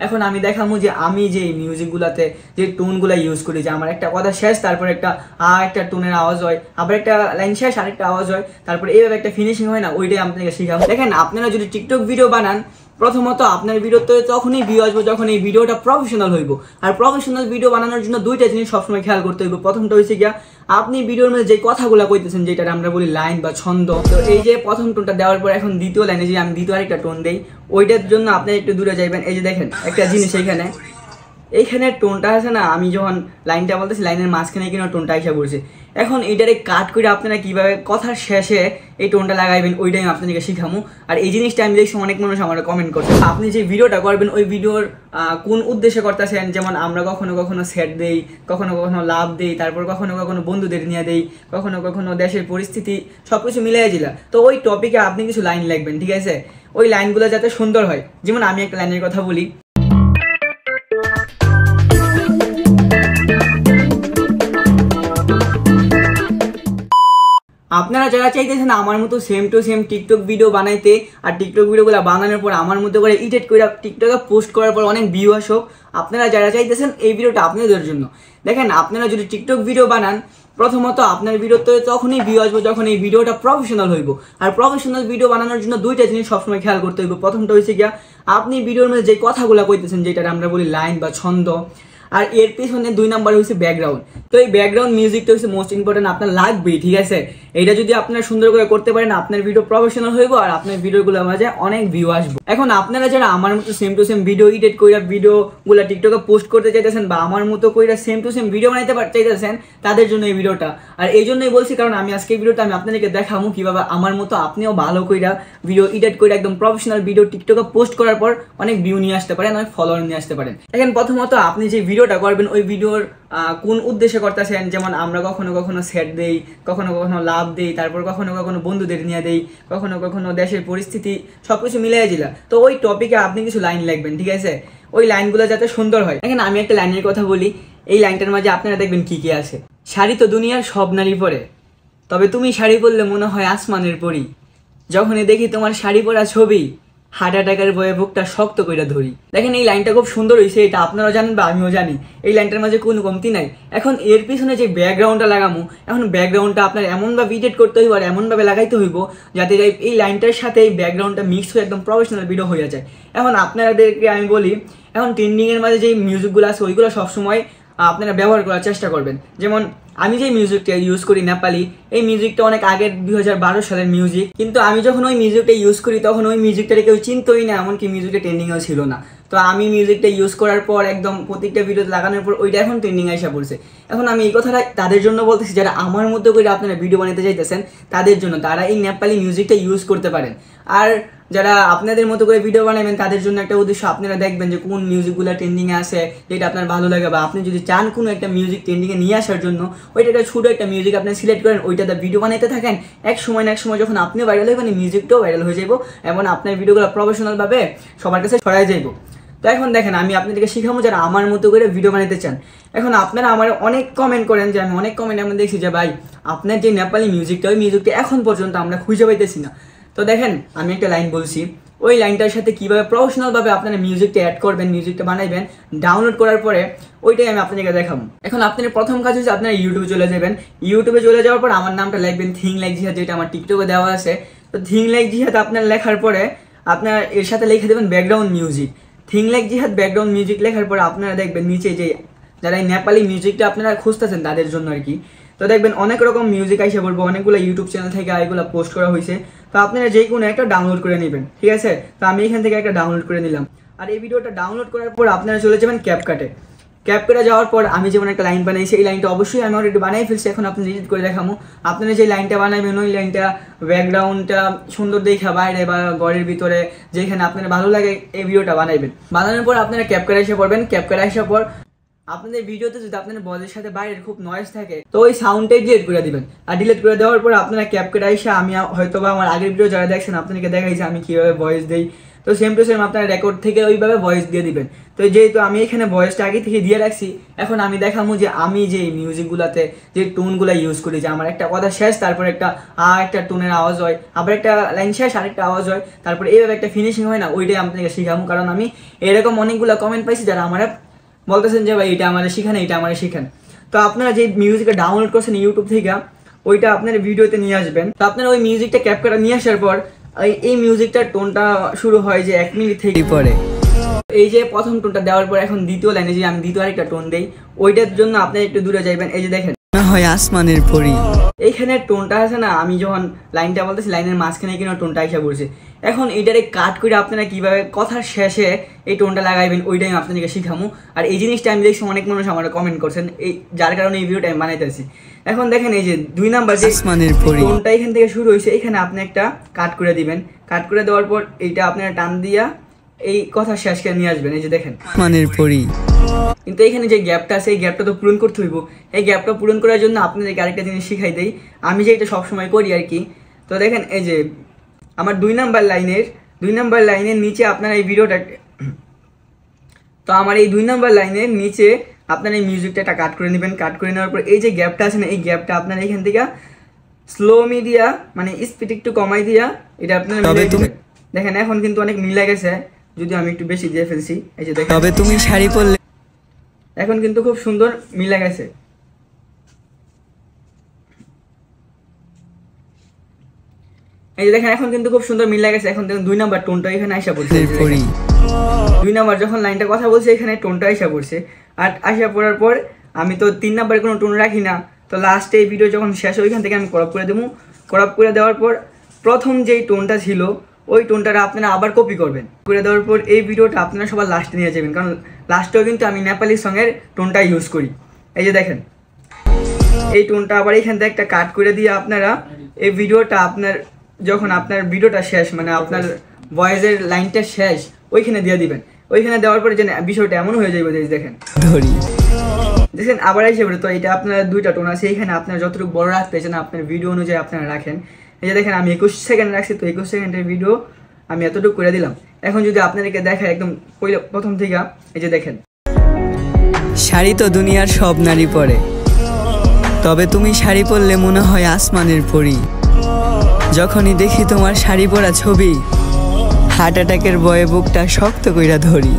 এখন আমি দেখাবো যে আমি যে মিউজিকগুলোতে যে টোনগুলো ইউজ করি, যে আমার একটা কথা শেষ, তারপর একটা টোনের আওয়াজ হয়, আবার একটা লাইন শেষ আরেকটা আওয়াজ হয়, তারপর এইভাবে একটা ফিনিশিং হয় না, ওইটাই আপনাকে শেখাবো। দেখেন, আপনারা যদি টিকটক ভিডিও বানান, প্রথমত আপনার ভিডিওতে তখনই ভিউ আসবে যখন এই ভিডিওটা প্রফেশনাল হইব। আর প্রফেশনাল ভিডিও বানানোর জন্য দুইটা জিনিস সবসময় খেয়াল করতে হইব। প্রথমটা হচ্ছে গিয়া আপনি ভিডিওর মধ্যে যে কথাগুলো কইতেছেন, যেটা আমরা বলি লাইন বা ছন্দ, তো এই যে প্রথম টোনটা দেওয়ার পর এখন দ্বিতীয় লাইনে যে আমি দ্বিতীয় আরেকটা টোন দেই, ওইটার জন্য আপনি একটু দূরে যাইবেন। এই যে দেখেন একটা জিনিস এইখানে টোনটা আছে না, আমি যখন লাইনটা বলতেছি লাইনের মাঝখানে কিনা টোনটা এসে পড়ছে। এখন এইটারে কাট করে আপনারা কিভাবে কথার শেষে এই টোনটা লাগাইবেন, ওইটাই আমি আপনাদেরকে শিখামু। আর এই জিনিসটা আমি দেখছি অনেক মানুষ আমার কমেন্ট করছে, আপনি যে ভিডিওটা করবেন ওই ভিডিওর কোন উদ্দেশ্যে করতেছেন। যেমন আমরা কখনো কখনো সেট দেই, কখনো কখনো লাভ দেই, তারপর কখনো কখনো বন্ধুদের নিয়ে দেই, কখনো কখনো দেশের পরিস্থিতি, সবকিছু মিলাই দিলা। তো ওই টপিকে আপনি কিছু লাইন লিখবেন, ঠিক আছে? ওই লাইনগুলো যাতে সুন্দর হয়। যেমন আমি একটা লাইনের কথা বলি, আপনারা যারা চাইতেছেন আমার মতো same to same TikTok video বানাইতে, আর টিকটক ভিডিওগুলো বানানোর পর আমার মতো করে এডিট করে টিকটকে পোস্ট করার পর অনেক ভিউ আসুক, আপনারা যারা চাইতেছেন এই ভিডিওটা আপনাদের জন্য। দেখেন, আপনারা যদি টিকটক ভিডিও বানান, প্রথমত আপনার ভিডিওতে তখনই ভিউ আসবে যখন এই ভিডিওটা প্রফেশনাল হইব। আর প্রফেশনাল ভিডিও বানানোর জন্য দুইটা জিনিস সবসময় খেয়াল করতে হইব। প্রথমটা হচ্ছে গিয়া আপনি ভিডিওর মধ্যে যে কথাগুলো কইতেছেন, যেটা আমরা বলি লাইন বা ছন্দ, আর এর পিছনে দুই নাম্বার হচ্ছে ব্যাকগ্রাউন্ড। তো এই ব্যাকগ্রাউন্ড মিউজিকটা হচ্ছে মোস্ট ইম্পর্টেন্ট, আপনার লাগবেই, ঠিক আছে? এটা যদি আপনারা সুন্দর করে করতে পারেন, আপনার ভিডিও প্রফেশনাল হইব আর আপনার ভিডিওগুলোর মাঝে অনেক ভিউ আসবে। এখন আপনারা যারা আমার মতো same to same video edit কইরা ভিডিওগুলো টিকটকে পোস্ট করতে চাইতেছেন, বা আমার মতো কইরা সেম টু সেম ভিডিও বানাইতে চাইতেছেন, তাদের জন্য এই ভিডিওটা। আর এই জন্যই বলছি, কারণ আমি আজকে এই ভিডিওটা আমি আপনাদেরকে দেখাবো কিভাবে আমার মতো আপনিও ভালো কইরা ভিডিও এডিট করে একদম প্রফেশনাল ভিডিও টিকটকে পোস্ট করার পর অনেক ভিউ নিয়ে আসতে পারেন, অনেক ফলোয়ার নিয়ে আসতে পারেন। এখন প্রথমত আপনি যে ভিডিওটা করবেন ওই ভিডিওর কোন উদ্দেশ্যে করতেছেন। যেমন আমরা কখনো কখনো সেট দেই, কখনো কখনো লাভ দেই, তারপর কখনো কখনো বন্ধুদের নিয়ে দেই, কখনো কখনো দেশের পরিস্থিতি, সবকিছু মিলাই দিলা। তো ওই টপিকে আপনি কিছু লাইন লিখবেন, ঠিক আছে? ওই লাইনগুলো যাতে সুন্দর হয়। এখন আমি একটা লাইনের কথা বলি, এই লাইনটার মাঝে আপনারা দেখবেন কি কি আছে। শাড়ি তো দুনিয়ার সব নারী পরে, তবে তুমি শাড়ি পরলে মনে হয় আসমানের পরি। যখনই দেখি তোমার শাড়ি পরা ছবি, হার্ট অ্যাটাকের বয়ে বুকটা শক্ত করে ধরি। দেখেন, এই লাইনটা খুব সুন্দর হয়েছে, এটা আপনারাও জানেন বা আমিও জানি। এই লাইনটার মাঝে কোনো কমতি নাই। এখন এর পিছনে যে ব্যাকগ্রাউন্ডটা লাগামো, এখন ব্যাকগ্রাউন্ডটা আপনার এমনভাবে এডিট করতে হইব আর এমনভাবে লাগাইতে হইব যাতে এই লাইনটার সাথে এই ব্যাকগ্রাউন্ডটা মিক্স হয়ে একদম প্রফেশনাল ভিডিও হয়ে যায়। এখন আপনাদেরকে আমি বলি, এখন ট্রেন্ডিংয়ের মাঝে যে মিউজিকগুলো আছে ওইগুলো সবসময় আপনারা ব্যবহার করার চেষ্টা করবেন। যেমন আমি যে মিউজিকটা ইউজ করি নেপালি, এই মিউজিকটা অনেক আগের 2012 সালের মিউজিক, কিন্তু আমি যখন ওই মিউজিকটা ইউজ করি তখন ওই মিউজিকটাকে কেউ চিনতই না, এমনকি মিউজিকটা ট্রেন্ডিংও ছিল না। তো আমি মিউজিকটা ইউজ করার পর একদম প্রত্যেকটা ভিডিওতে লাগানোর পর ওইটা এখন ট্রেন্ডিং এসে পড়ছে। এখন আমি এই কথাটা তাদের জন্য বলতেছি যারা আমার মতো করে আপনারা ভিডিও বানাতে চাইতেছেন, তাদের জন্য। তারা এই নেপালি মিউজিকটা ইউজ করতে পারেন। আর যারা আপনাদের মতো করে ভিডিও বানাবেন, তাদের জন্য একটা উদ্দেশ্য, আপনারা দেখবেন যে কোন মিউজিকগুলো ট্রেন্ডিংয়ে আছে, যেটা আপনার ভালো লাগে, বা আপনি যদি চান কোনো একটা মিউজিক ট্রেন্ডিংয়ে নিয়ে আসার জন্য, ওইটা একটা ছোটো একটা মিউজিক আপনি সিলেক্ট করেন, ওইটাতে ভিডিও বানাইতে থাকেন। এক সময় না এক সময় যখন আপনিও ভাইরাল হইবেন, এই মিউজিকটাও ভাইরাল হয়ে যাবো এবং আপনার ভিডিওগুলো প্রফেশনালভাবে সবার কাছে ছড়াই যাইব। তো এখন দেখেন, আমি আপনাদেরকে শিখাবো যারা আমার মতো করে ভিডিও বানাতে চান। এখন আপনারা আমার অনেক কমেন্ট করেন, যে আমি অনেক কমেন্ট আমরা দেখছি যে ভাই আপনার যে নেপালি মিউজিকটা, ওই মিউজিকটা এখন পর্যন্ত আমরা খুঁজে পাইতেছি না। তো দেখেন, আমি একটা লাইন বলছি, ওই লাইনটার সাথে কীভাবে প্রফেশনালভাবে আপনারা মিউজিকটা অ্যাড করবেন, মিউজিকটা বানাইবেন, ডাউনলোড করার পরে ওইটাই আমি আপনাদেরকে দেখাবো। এখন আপনার প্রথম কাজ হচ্ছে আপনারা ইউটিউবে চলে যাবেন। ইউটিউবে চলে যাওয়ার পর আমার নামটা লিখবেন থিং লাইক জিহাদ, যেটা আমার টিকটকে দেওয়া আছে। তো থিং লাইক জিহাদ আপনার লেখার পরে আপনার এর সাথে লিখে দেবেন ব্যাকগ্রাউন্ড মিউজিক। থিং লাইক জিহাদ ব্যাকগ্রাউন্ড মিউজিক লেখার পরে আপনারা দেখবেন নিচে যে যারা এই নেপালি মিউজিকটা আপনারা খুঁজতেছেন তাদের জন্য আর কি। তো দেখবেন অনেক রকম মিউজিক আইসা পড়বো, অনেকগুলো ইউটিউব চ্যানেল থেকে এগুলো পোস্ট করা হয়েছে। তো আপনারা যে কোনো একটা ডাউনলোড করে নেবেন, ঠিক আছে? তো আমি এখান থেকে একটা ডাউনলোড করে নিলাম। আর এই ভিডিওটা ডাউনলোড করার পর আপনারা চলে যাবেন ক্যাপকাটে। ক্যাপকাটে যাওয়ার পর আমি যেমন একটা লাইন বানাইছি, এই লাইনটা অবশ্যই আমি অলরেডি বানাই ফেলছি, এখন আপনি এডিট করে দেখাবো। আপনারা যে লাইনটা বানাবেন, ওই লাইনটা ব্যাকগ্রাউন্ডটা সুন্দর দেখা বাইরে বা ঘরের ভিতরে যেখানে আপনার ভালো লাগে এই ভিডিওটা বানাইবেন। বানানোর পর আপনারা ক্যাপকাটে এসে পড়বেন। ক্যাপকাটে আসার পর আপনাদের ভিডিওতে যদি আপনাদের ভয়েসের সাথে বাইরের খুব নয়েজ থাকে, তো ওই সাউন্ডটাই ডিলিট করে দিবেন। আর ডিলিট করে দেওয়ার পর আপনারা ক্যাপকাটে এসে, আমি হয়তো বা আমার আগের ভিডিও যারা দেখছেন আপনাদেরকে দেখাইছি আমি কীভাবে ভয়েস দিই। তো সেম টু সেম আপনারা রেকর্ড থেকে ওইভাবে ভয়েস দিয়ে দিবেন। তো যেহেতু আমি এখানে ভয়েসটা আগে থেকে দিয়ে রাখছি, এখন আমি দেখাবো যে আমি যে মিউজিকগুলোতে যে টোনগুলো ইউজ করি, যে আমার একটা কথা শেষ, তারপর একটা টোনের আওয়াজ হয়, আবার একটা লাইন শেষ আরেকটা আওয়াজ হয়, তারপর এইভাবে একটা ফিনিশিং হয় না, ওইটাই আপনাকে শিখাবো। কারণ আমি এরকম অনেকগুলো কমেন্ট পাইছি যারা আমার বলতেছেন যে ভাই এটা আমার শিখান, এটা আমার শিখান। তো আপনারা যে মিউজিকটা ডাউনলোড করছেন ইউটিউব থেকে, ওইটা আপনার ভিডিওতে নিয়ে আসবেন। তো আপনারা ওই মিউজিকটা ক্যাপচার নিয়ে আসার পর এই মিউজিকটার টোনটা শুরু হয় যে 1 মিনিট থেকে পরে, এই যে প্রথম টোনটা দেওয়ার পর এখন দ্বিতীয় লাইনে যে আমি দ্বিতীয় আরেকটা টোন দেই, ওইটার জন্য আপনি একটু দূরে যাইবেন। এই যে দেখেন হয় আসমানের পরি, এইখানে টোনটা আছে না, আমি যখন লাইনটা বলতেছি লাইনের মাঝখানে কিনা টোনটা এসে পড়ছে। এখন এইটারে কাট করে আপনারা কিভাবে কথার শেষে এই টোনটা লাগাইবেন ওইটাই আমি আপনাদেরকে শিখামু। আর এই জিনিসটা আমি দেখছি অনেক মানুষ আমার কমেন্ট করছেন, এই যার কারণে এই ভিডিওটা আমি বানাইতেছি। এখন দেখেন এই যে 2 নাম্বার যে টোনটা এখান থেকে শুরু হয়েছে, এখানে আপনি একটা কাট করে দিবেন। কাট করে দেওয়ার পর এইটা আপনারা টান দিয়া এই কথা শেষকে নিয়ে আসবেন। এই যে দেখেন মানের পরি, কিন্তু এখানে যে গ্যাপটা আছে এই গ্যাপটা তো পূরণ করতে হইব। এই গ্যাপটা পূরণ করার জন্য আপনাদেরকে আরেকটা জিনিস শিখাই দেই, আমি যে এটা সবসময় করি আর কি। তো দেখেন এই যে আমার 2 নাম্বার লাইনের নিচে আপনারা এই ভিডিওটা, তো আমার এই 2 নাম্বার লাইনের নিচে আপনারা এই মিউজিকটা একটা কাট করে নেবেন। কাট করে নেওয়ার পর এই যে গ্যাপটা আছে না, এই গ্যাপটা আপনারা এখান থেকে স্লো মিডিয়া মানে স্পিড একটু কমাই দিয়া এটা আপনারা মিলাই দিবেন। দেখেন এখন কিন্তু অনেক মিলে গেছে, যদি আমি একটু বেশি দিয়ে ফেলছি। এই যে দেখেন তবে তুমি শাড়ি পরলে, এখন কিন্তু খুব সুন্দর মিলে গেছে। এই যে দেখেন এখন কিন্তু খুব সুন্দর মিলে গেছে। এখন দেখুন 2 নাম্বার টোনটা এখানে আইসা পড়ছে। 2 নাম্বার যখন লাইনটা কথা বলছে এখানে টোনটা আইসা পড়ছে। আর আইসা পড়ার পর আমি তো 3 নাম্বারে কোনো টোন রাখি না, তো লাস্টে এই ভিডিও যখন শেষ ওইখান থেকে আমি ক্রপ করে দেবো। ক্রপ করে দেওয়ার পর প্রথম যেই টোনটা ছিল ওই টোনটা আপনারা আবার কপি করবেন। করে দেওয়ার পর এই ভিডিওটা আপনারা সবার লাস্টে নিয়ে যাবেন, কারণ লাস্টেও কিন্তু আমি নেপালি সঙ্গের টোনটা ইউজ করি। এই যে দেখেন এই টোনটা আবার এখান থেকে একটা কাট করে দিয়ে আপনারা এই ভিডিওটা যখন আপনার ভিডিওটা শেষ মানে আপনার ভয়েসের লাইনটা শেষ ওইখানে দিয়ে দিবেন। ওইখানে দেওয়ার পরে যে বিষয়টা এমন হয়ে যাবে যে দেখেন দেখেন আবার এসে পড়ে। তো এটা আপনার 2টা টোন আছে, এইখানে আপনার যতটুকু বড় রাখতে চান আপনার ভিডিও অনুযায়ী আপনারা রাখেন। এই যে দেখেন আমি 21 সেকেন্ড রাখছি, তো 21 সেকেন্ডের ভিডিও আমি এতটুকু করে দিলাম। এখন যদি আপনাদেরকে দেখায় একদম প্রথম থেকে, এই যে দেখেন শাড়ি তো দুনিয়ার সব নারী পরে, তবে তুমি শাড়ি পরলে মনে হয় আসমানের পরি। যখনই দেখি তোমার শাড়ি পরা ছবি, হার্ট অ্যাটাকের ভয়ে বুকটা শক্ত কইরা ধরি।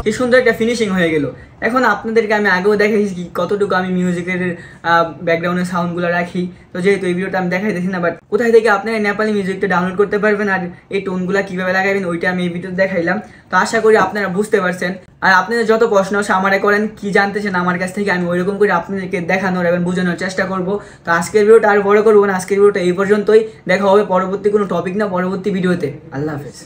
কি সুন্দর একটা ফিনিশিং হয়ে গেল। এখন আপনাদেরকে আমি আগেও দেখাইছি কি কতটুকু আমি মিউজিকের ব্যাকগ্রাউন্ডের সাউন্ডগুলো রাখি। তো যেহেতু এই ভিডিওটা আমি দেখাইতেছি না, বাট কোথায় থেকে আপনারা নেপালি মিউজিকটা ডাউনলোড করতে পারবেন আর এই টোনগুলো কীভাবে লাগাবেন ওইটা আমি এই ভিডিওতে দেখাইলাম। তো আশা করি আপনারা বুঝতে পারছেন। আর আপনাদের যত প্রশ্ন আছে আমারে করেন, কি জানতে চান আমার কাছ থেকে, আমি ওইরকম করে আপনাদেরকে দেখানোর এবং বোঝানোর চেষ্টা করব। তো আজকের ভিডিওটা আর বড় করবো না, আজকের ভিডিওটা এই পর্যন্তই। দেখা হবে পরবর্তী কোনো টপিক না পরবর্তী ভিডিওতে। আল্লাহ হাফেজ।